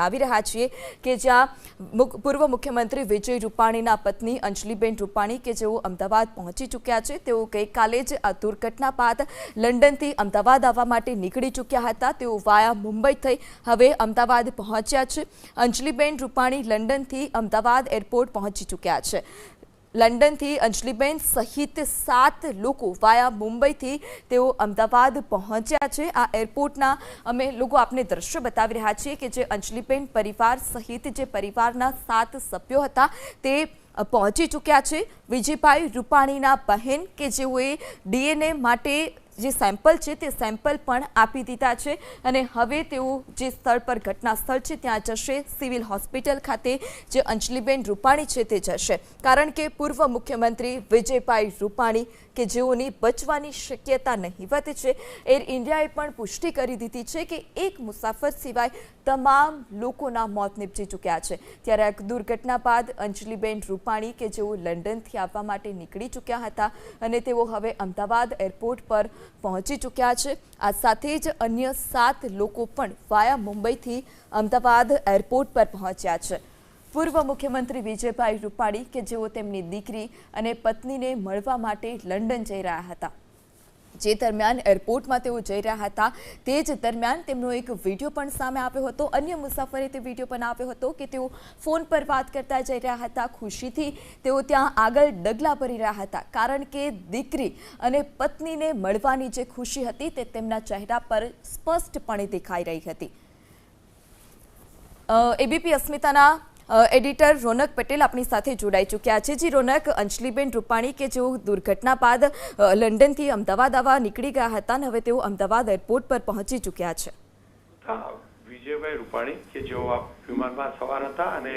આવી રહ્યા છીએ કે જ્યાં પૂર્વ મુખ્યમંત્રી વિજય રૂપાણીના પત્ની અંજલિબેન રૂપાણી કે જેઓ અમદાવાદ પહોંચી ચૂક્યા છે। તેઓ ગઈકાલે જ આ દુર્ઘટના બાદ લંડનથી અમદાવાદ આવવા માટે નીકળી ચૂક્યા હતા। તેઓ વાયા મુંબઈ થઈ હવે અમદાવાદ પહોંચ્યા છે। અંજલિબેન રૂપાણી લંડનથી અમદાવાદ એરપોર્ટ પહોંચી ચૂક્યા છે। લંડનથી અંજલિબેન સહિત 7 લોકો વાયા મુંબઈથી તેઓ અમદાવાદ પહોંચ્યા છે। આ એરપોર્ટના અમે લોકો આપને દ્રશ્ય બતાવી રહ્યા છીએ કે જે અંજલિબેન પરિવાર સહિત જે પરિવારના 7 સભ્યો હતા તે પહોંચી ચૂક્યા છે। વિજયભાઈ રૂપાણીના બહેન કે જેઓએ ડીએનએ માટે જે સેમ્પલ છે તે સેમ્પલ પણ આપી દીધા છે અને હવે તેઓ જે સ્થળ પર ઘટના સ્થળ છે ત્યાં જશે। સિવિલ હોસ્પિટલ ખાતે જે અંજલિબેન રૂપાણી છે તે જશે કારણ કે પૂર્વ મુખ્યમંત્રી વિજયભાઈ રૂપાણી કે જેઓની બચવાની શક્યતા નહીવત છે। એર ઇન્ડિયાએ પણ પુષ્ટિ કરી દીધી છે કે એક મુસાફર સિવાય તમામ લોકોના મોત નીપજી ચૂક્યા છે। ત્યારે આ દુર્ઘટના બાદ અંજલિબેન રૂપાણી કે જેઓ લંડનથી આવવા માટે નીકળી ચૂક્યા હતા અને તેઓ હવે અમદાવાદ એરપોર્ટ પર પહોંચી ચૂક્યા છે। આ સાથે જ અન્ય 7 લોકો પણ વાયા મુંબઈથી અમદાવાદ એરપોર્ટ પર પહોંચ્યા છે। પૂર્વ મુખ્યમંત્રી વિજયભાઈ રૂપાણી કે જેઓ તેમની દીકરી અને પત્નીને મળવા માટે લંડન જઈ રહ્યા હતા। જે દરમિયાન એરપોર્ટમાં તેઓ જઈ રહ્યા હતા તે જ દરમિયાન તેમનો એક વિડીયો પણ સામે આવ્યો હતો। અન્ય મુસાફરે તે વિડીયો બનાવ્યો હતો કે તેઓ ફોન પર વાત કરતા જઈ રહ્યા હતા। ખુશીથી તેઓ ત્યાં આગળ ડગલા ભરી રહ્યા હતા કારણ કે દીકરી અને પત્નીને મળવાની જે ખુશી હતી તે તેમના ચહેરા પર સ્પષ્ટપણે દેખાઈ રહી હતી। એબીપી અસ્મિતાના એડિટર રોનક પટેલ આપણી સાથે જોડાઈ ચૂક્યા છે। જી રોનક, અંજલિબેન રૂપાણી કે જેઓ દુર્ઘટના બાદ લંડનથી અમદાવાદ આવવા નીકળી ગયા હતા અને હવે તેઓ અમદાવાદ એરપોર્ટ પર પહોંચી ચૂક્યા છે। વિજયભાઈ રૂપાણી કે જેઓ આ વિમાનમાં સવાર હતા અને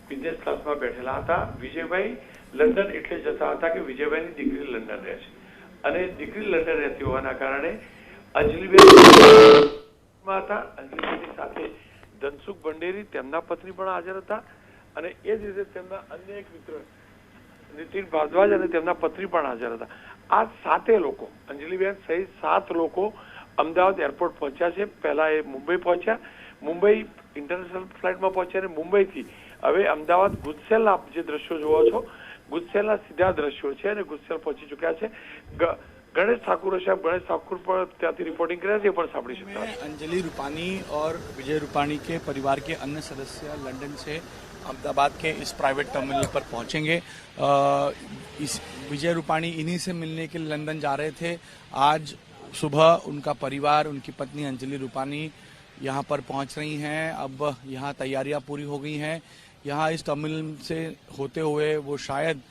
બિઝનેસ ક્લાસમાં બેઠેલા હતા। વિજયભાઈ લંડન એટલે જતા હતા કે વિજયભાઈની દીકરી લંડન રહે છે અને દીકરી લંડન રહેતી હોવાના કારણે અંજલિબેન હતા। અંજલિબેનની સાથે ધનસુખ ભંડેરી તેમના પત્ની પણ હાજર હતા અને એ જ રીતે તેમના અન્ય એક મિત્ર નીતિન ભારદ્વાજ અને તેમના પત્ની પણ હાજર હતા। આ 7 લોકો અંજલિબેન સહિત 7 લોકો અમદાવાદ એરપોર્ટ પહોંચ્યા છે। પહેલા એ મુંબઈ પહોંચ્યા, મુંબઈ ઇન્ટરનેશનલ ફ્લાઇટમાં પહોંચ્યા અને મુંબઈથી હવે અમદાવાદ ગુજસેલના જે દ્રશ્યો જોવો છો ગુજસેલના સીધા દ્રશ્યો છે અને ગુજસેલ પહોંચી ચુક્યા છે। गणेश ठाकुर साहब गणेश ठाकुर पर त्याती रिपोर्टिंग करे थे पर सापड़ी सकता है। अंजलि रूपाणी और विजय रूपाणी के परिवार के अन्य सदस्य लंदन से अहमदाबाद के इस प्राइवेट टर्मिनल पर पहुंचेंगे। इस विजय रूपाणी इन्हीं से मिलने के लिए लंदन जा रहे थे। आज सुबह उनका परिवार, उनकी पत्नी अंजलि रूपाणी यहाँ पर पहुंच रही हैं। अब यहाँ तैयारियां पूरी हो गई हैं। यहाँ इस टर्मिनल से होते हुए वो शायद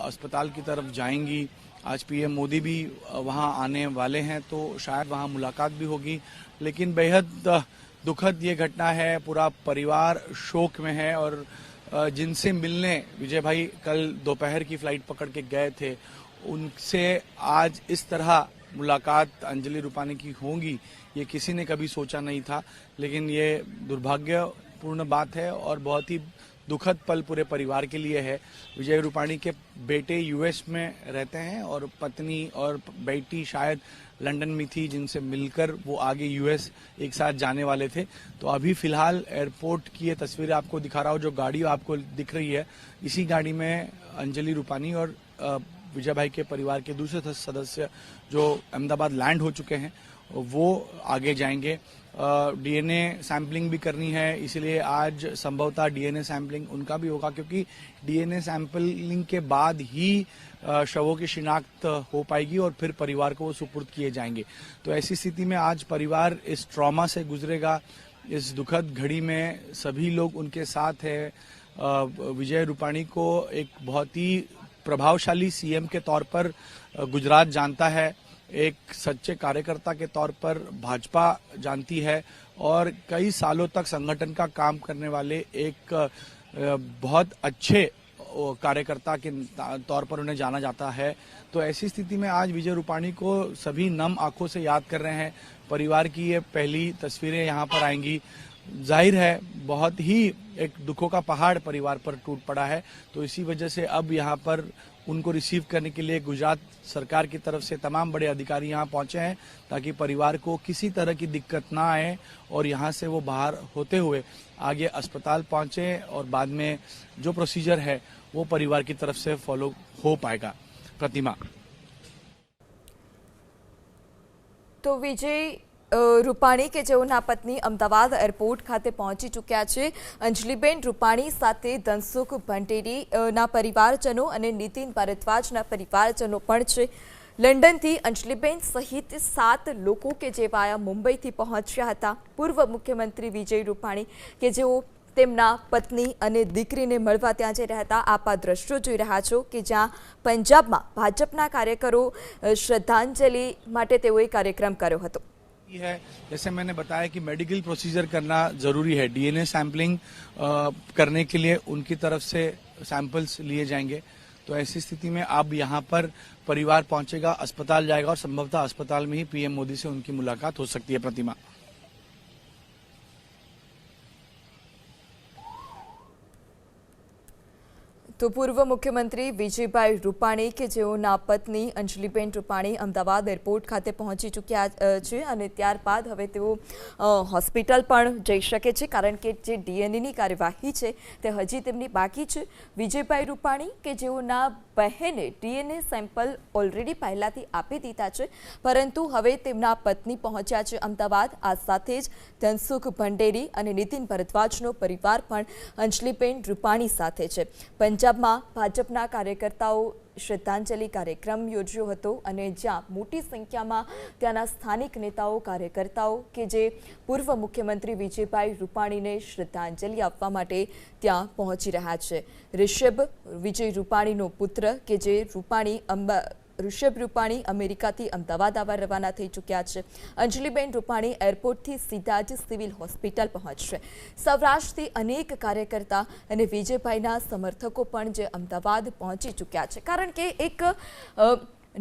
अस्पताल की तरफ जाएंगी। आज पीएम मोदी भी वहां आने वाले हैं तो शायद वहां मुलाकात भी होगी। लेकिन बेहद दुखद ये घटना है, पूरा परिवार शोक में है और जिनसे मिलने विजय भाई कल दोपहर की फ्लाइट पकड़ के गए थे उनसे आज इस तरह मुलाकात अंजलि रूपाणी की होगी ये किसी ने कभी सोचा नहीं था। लेकिन ये दुर्भाग्यपूर्ण बात है और बहुत ही दुखद पल पूरे परिवार के लिए है। विजय रूपाणी के बेटे यूएस में रहते हैं और पत्नी और बेटी शायद लंदन में थी जिनसे मिलकर वो आगे यूएस एक साथ जाने वाले थे। तो अभी फिलहाल एयरपोर्ट की ये तस्वीरें आपको दिखा रहा हूँ। जो गाड़ी आपको दिख रही है इसी गाड़ी में अंजलि रूपाणी और विजय भाई के परिवार के दूसरे सदस्य जो अहमदाबाद लैंड हो चुके हैं वो आगे जाएंगे। डीएनए सैंपलिंग भी करनी है, इसलिए आज संभवतः डीएनए सैंपलिंग उनका भी होगा क्योंकि डीएनए सैंपलिंग के बाद ही शवों की शिनाख्त हो पाएगी और फिर परिवार को वो सुपुर्द किए जाएंगे। तो ऐसी स्थिति में आज परिवार इस ट्रॉमा से गुजरेगा। इस दुखद घड़ी में सभी लोग उनके साथ है। विजय रूपाणी को एक बहुत ही प्रभावशाली सीएम के तौर पर गुजरात जानता है, एक सच्चे कार्यकर्ता के तौर पर भाजपा जानती है और कई सालों तक संगठन का काम करने वाले एक बहुत अच्छे कार्यकर्ता के तौर पर उन्हें जाना जाता है। तो ऐसी स्थिति में आज विजय रूपाणी को सभी नम आंखों से याद कर रहे हैं। परिवार की ये पहली तस्वीरें यहाँ पर आएंगी। जाहिर है बहुत ही एक दुखों का पहाड़ परिवार पर टूट पड़ा है। तो इसी वजह से अब यहाँ पर उनको रिसीव करने के लिए गुजरात सरकार की तरफ से तमाम बड़े अधिकारी यहाँ पहुंचे हैं, ताकि परिवार को किसी तरह की दिक्कत ना आए और यहाँ से वो बाहर होते हुए आगे अस्पताल पहुंचे और बाद में जो प्रोसीजर है वो परिवार की तरफ से फॉलो हो पाएगा। प्रतिमा। तो विजय રૂપાણી કે જેઓના પત્ની અમદાવાદ એરપોર્ટ ખાતે પહોંચી ચૂક્યા છે, અંજલિબેન રૂપાણી સાથે ધનસુખ ભંટેરીના પરિવારજનો અને નીતિન ભારદ્વાજના પરિવારજનો પણ છે। લંડનથી અંજલિબેન સહિત 7 લોકો કે જેવા મુંબઈથી પહોંચ્યા હતા। પૂર્વ મુખ્યમંત્રી વિજય રૂપાણી કે જેઓ તેમના પત્ની અને દીકરીને મળવા ત્યાં જઈ રહ્યા હતા। આપ આ દ્રશ્યો જોઈ રહ્યા છો કે જ્યાં પંજાબમાં ભાજપના કાર્યકરો શ્રદ્ધાંજલિ માટે તેઓએ કાર્યક્રમ કર્યો હતો। है जैसे मैंने बताया कि मेडिकल प्रोसीजर करना जरूरी है। डीएनए सैंपलिंग करने के लिए उनकी तरफ से सैंपल्स लिए जाएंगे। तो ऐसी स्थिति में अब यहाँ पर परिवार पहुंचेगा, अस्पताल जाएगा और संभवतः अस्पताल में ही पीएम मोदी से उनकी मुलाकात हो सकती है। प्रतिमा। તો પૂર્વ મુખ્યમંત્રી વિજયભાઈ રૂપાણી કે જેઓના પત્ની અંજલિબેન રૂપાણી અમદાવાદ એરપોર્ટ ખાતે પહોંચી ચૂક્યા છે અને ત્યારબાદ હવે તેઓ હોસ્પિટલ પણ જઈ શકે છે, કારણ કે જે ડીએનએની કાર્યવાહી છે તે હજી તેમની બાકી છે। વિજયભાઈ રૂપાણી કે જેઓના બહેને ડીએનએ સેમ્પલ ઓલરેડી પહેલાથી આપી દીધા છે, પરંતુ હવે તેમના પત્ની પહોંચ્યા છે અમદાવાદ। આ સાથે જ ધનસુખ ભંડેરી અને નીતિન ભારદ્વાજનો પરિવાર પણ અંજલિબેન રૂપાણી સાથે છે। પંજાબમાં ભાજપના કાર્યકર્તાઓ શ્રદ્ધાંજલિ કાર્યક્રમ યોજ્યો હતો અને જ્યાં મોટી સંખ્યામાં ત્યાંના સ્થાનિક નેતાઓ કાર્યકર્તાઓ કે જે પૂર્વ મુખ્યમંત્રી વિજયભાઈ રૂપાણીને શ્રદ્ધાંજલિ આપવા માટે ત્યાં પહોંચી રહ્યા છે। ઋષભ વિજય રૂપાણીનો પુત્ર કે જે ઋષભ રૂપાણી અમેરિકાથી અમદાવાદ આવવા રવાના થઈ ચૂક્યા છે। અંજલિબેન રૂપાણી એરપોર્ટથી સીધા જ સિવિલ હોસ્પિટલ પહોંચશે। સૌરાષ્ટ્રથી અનેક કાર્યકર્તા અને વિજયભાઈના સમર્થકો પણ જે અમદાવાદ પહોંચી ચૂક્યા છે, કારણ કે એક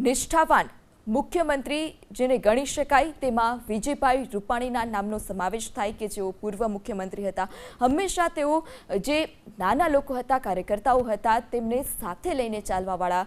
નિષ્ઠાવાન મુખ્યમંત્રી જેને ગણી શકાય તેમાં વિજયભાઈ રૂપાણીના નામનો સમાવેશ થાય કે જેઓ પૂર્વ મુખ્યમંત્રી હતા। હંમેશા તેઓ જે નાના લોકો હતા, કાર્યકર્તાઓ હતા, તેમને સાથે લઈને ચાલવાવાળા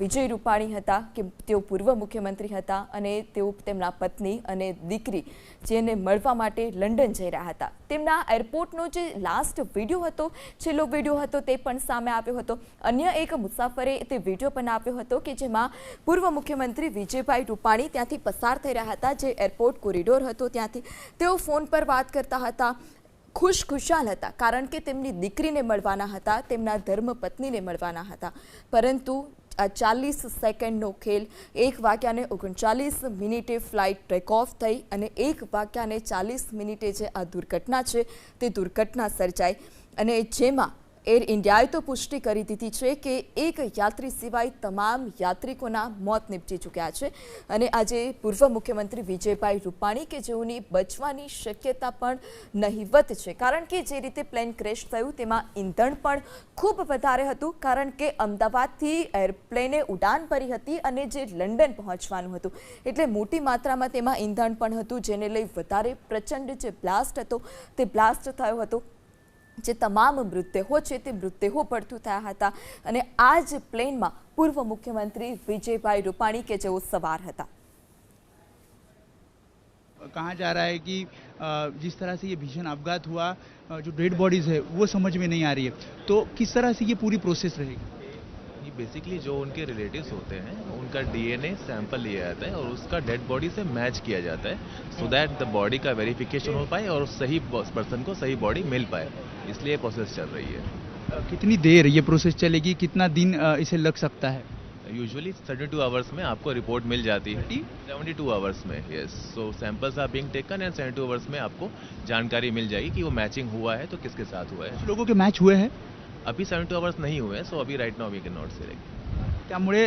વિજય રૂપાણી હતા કે તેઓ પૂર્વ મુખ્યમંત્રી હતા અને તેઓ તેમના પત્ની અને દીકરી જેને મળવા માટે લંડન જઈ રહ્યા હતા। તેમના એરપોર્ટનો જે લાસ્ટ વિડીયો હતો, છેલ્લો વિડીયો હતો, તે પણ સામે આવ્યો હતો। અન્ય એક મુસાફરે તે વિડીયો બનાવ્યો હતો કે જેમાં પૂર્વ મુખ્યમંત્રી વિજયભાઈ રૂપાણી ત્યાંથી પસાર થઈ રહ્યા હતા, જે એરપોર્ટ કોરિડોર હતો ત્યાંથી તેઓ ફોન પર વાત કરતા હતા, ખુશખુશાલ હતા, કારણ કે તેમની દીકરીને મળવાના હતા, તેમના ધર્મપત્નીને મળવાના હતા। પરંતુ આ 40 સેકન્ડનો ખેલ 1 વાગ્યાને 39 મિનિટે ફ્લાઇટ ટેક ઓફ થઈ અને 1 વાગ્યાને 40 મિનિટે જે આ દુર્ઘટના છે તે દુર્ઘટના સર્જાઈ અને જેમાં એર ઇન્ડિયાએ તો પુષ્ટિ કરી દીધી છે કે એક યાત્રી સિવાય તમામ યાત્રિકોના મોત નીપજી ચૂક્યા છે। અને આજે પૂર્વ મુખ્યમંત્રી વિજયભાઈ રૂપાણી કે જેઓની બચવાની શક્યતા પણ નહિવત છે, કારણ કે જે રીતે પ્લેન ક્રેશ થયું તેમાં ઈંધણ પણ ખૂબ વધારે હતું, કારણ કે અમદાવાદથી એરપ્લેને ઉડાન ભરી હતી અને જે લંડન પહોંચવાનું હતું એટલે મોટી માત્રામાં તેમાં ઈંધણ પણ હતું, જેને લઈ વધારે પ્રચંડ જે બ્લાસ્ટ હતો તે બ્લાસ્ટ થયો હતો। જે તમામ મૃતદેહો છે તે મૃતદેહો પડતું થયા હતા અને આ જ પ્લેનમાં પૂર્વ મુખ્યમંત્રી વિજયભાઈ રૂપાણી કે જેઓ સવાર હતા। कहा जा रहा है कि जिस तरह से ये भीषण अपघात हुआ, जो डेड बॉडीज है वो समझ में नहीं आ रही है, तो किस तरह से ये पूरी प्रोसेस रहेगी? ये बेसिकली जो उनके रिलेटिव्स होते हैं उनका डीएनए सैंपल लिया जाता है और उसका डेड बॉडी से मैच किया जाता है, सो दैट द बॉडी का वेरिफिकेशन हो पाए और सही पर्सन को सही बॉडी मिल पाए, इसलिए प्रोसेस चल रही है। कितनी देर ये प्रोसेस चलेगी, कितना दिन इसे लग सकता है? यूजुअली 32 आवर्स में आपको रिपोर्ट मिल जाती है। 72 आवर्स में, yes. So samples are being taken and 72 hours में आपको जानकारी मिल जाएगी कि वो मैचिंग हुआ है तो किसके साथ हुआ है। लोगों के मैच हुए हैं? अभी 72 आवर्स नहीं हुए, सो अभी right now we can not say. त्यामुळे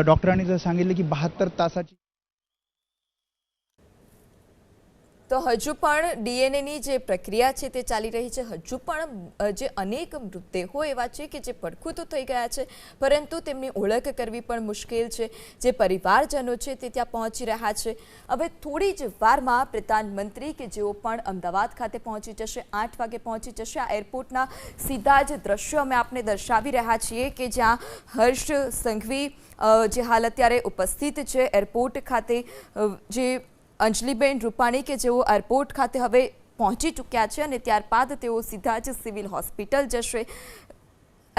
डॉक्टरांनी जर सांगितलं की 72 तासाची તો હજુ પણ ડીએનએની જે પ્રક્રિયા છે તે ચાલી રહી છે. હજુ પણ જે અનેક મૃતદેહો એવા છે કે જે પડખું તો થઈ ગયા છે, પરંતુ તેમની ઓળખ કરવી પણ મુશ્કેલ છે. જે પરિવારજનો છે તે ત્યાં પહોંચી રહ્યા છે. હવે થોડી જ વારમાં પ્રધાનમંત્રી કે જેઓ પણ અમદાવાદ ખાતે પહોંચી જશે, 8 વાગે પહોંચી જશે. આ એરપોર્ટના સીધા જ દ્રશ્યો અમે આપને દર્શાવી રહ્યા છીએ કે જ્યાં હર્ષ સંઘવી જે હાલ અત્યારે ઉપસ્થિત છે એરપોર્ટ ખાતે, જે અંજલિબેન રૂપાણી કે જેઓ એરપોર્ટ ખાતે હવે પહોંચી ચૂક્યા છે અને ત્યારબાદ તેઓ સીધા જ સિવિલ હોસ્પિટલ જશે.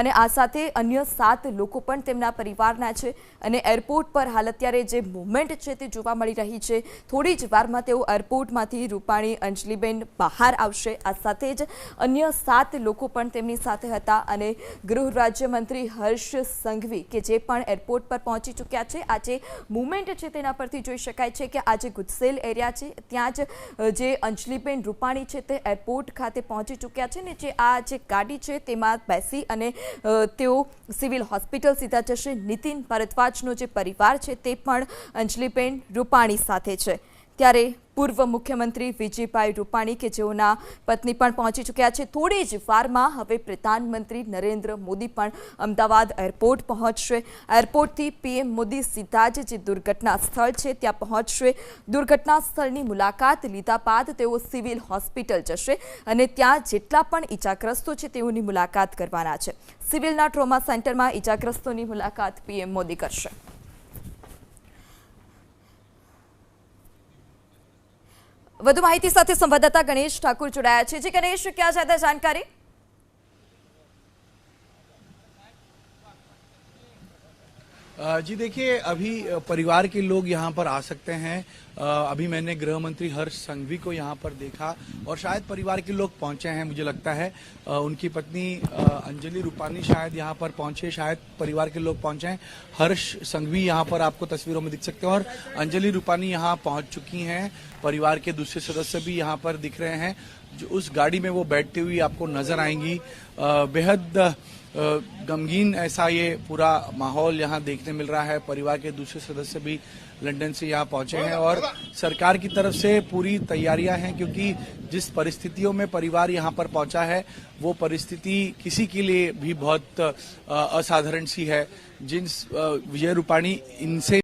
અને આ સાથે અન્ય 7 લોકો પણ તેમના પરિવારના છે. અને એરપોર્ટ પર હાલ અત્યારે જે મૂવમેન્ટ છે તે જોવા મળી રહી છે. થોડી જ વારમાં તેઓ એરપોર્ટમાંથી રૂપાણી અંજલિબેન બહાર આવશે. આ સાથે જ અન્ય 7 લોકો પણ તેમની સાથે હતા. અને ગૃહ રાજ્યમંત્રી હર્ષ સંઘવી કે જે પણ એરપોર્ટ પર પહોંચી ચૂક્યા છે. આ જે મૂવમેન્ટ છે તેના પરથી જોઈ શકાય છે કે આ જે ગુજસેલ એરિયા છે ત્યાં જ જે અંજલિબેન રૂપાણી છે તે એરપોર્ટ ખાતે પહોંચી ચૂક્યા છે. ને જે આ જે ગાડી છે તેમાં બેસી અને તેઓ સિવિલ હોસ્પિટલ સીધા જશે. નીતિન ભારદ્વાજનો જે પરિવાર છે તે પણ અંજલિબેન રૂપાણી સાથે છે. ત્યારે પૂર્વ મુખ્યમંત્રી વિજયભાઈ રૂપાણી કે જેઓના પત્ની પણ પહોંચી ચૂક્યા છે. થોડી જ વારમાં હવે પ્રધાનમંત્રી નરેન્દ્ર મોદી પણ અમદાવાદ એરપોર્ટ પહોંચશે. એરપોર્ટથી પીએમ મોદી સીધા જ જે દુર્ઘટના સ્થળ છે ત્યાં પહોંચશે. દુર્ઘટના સ્થળની મુલાકાત લીધા બાદ તેઓ સિવિલ હોસ્પિટલ જશે અને ત્યાં જેટલા પણ ઈજાગ્રસ્તો છે તેઓની મુલાકાત કરવાના છે. સિવિલના ટ્રોમા સેન્ટરમાં ઈજાગ્રસ્તોની મુલાકાત પીએમ મોદી કરશે. વધુ માહિતી સાથે સંવાદદાતા ગણેશ ઠાकुर જોડાયા છે. जी गणेश, क्या ज्यादा जानकारी? जी देखिए, अभी परिवार के लोग यहाँ पर आ सकते हैं. अभी मैंने गृह मंत्री हर्ष संघवी को यहाँ पर देखा और शायद परिवार के लोग पहुँचे हैं. मुझे लगता है उनकी पत्नी अंजलि रूपाणी शायद यहाँ पर पहुँचे, शायद परिवार के लोग पहुँचे हैं. हर्ष संघवी यहाँ पर आपको तस्वीरों में दिख सकते हैं और अंजलि रूपाणी यहाँ पहुँच चुकी हैं. परिवार के दूसरे सदस्य भी यहाँ पर दिख रहे हैं. जो उस गाड़ी में वो बैठती हुई आपको नजर आएंगी. बेहद गमगीन ऐसा ये पूरा माहौल यहाँ देखने मिल रहा है. परिवार के दूसरे सदस्य भी लंदन से यहाँ पहुंचे हैं और सरकार की तरफ से पूरी तैयारियां हैं, क्योंकि जिस परिस्थितियों में परिवार यहाँ पर पहुंचा है वो परिस्थिति किसी के लिए भी बहुत असाधारण सी है. जिन विजय रूपाणी इनसे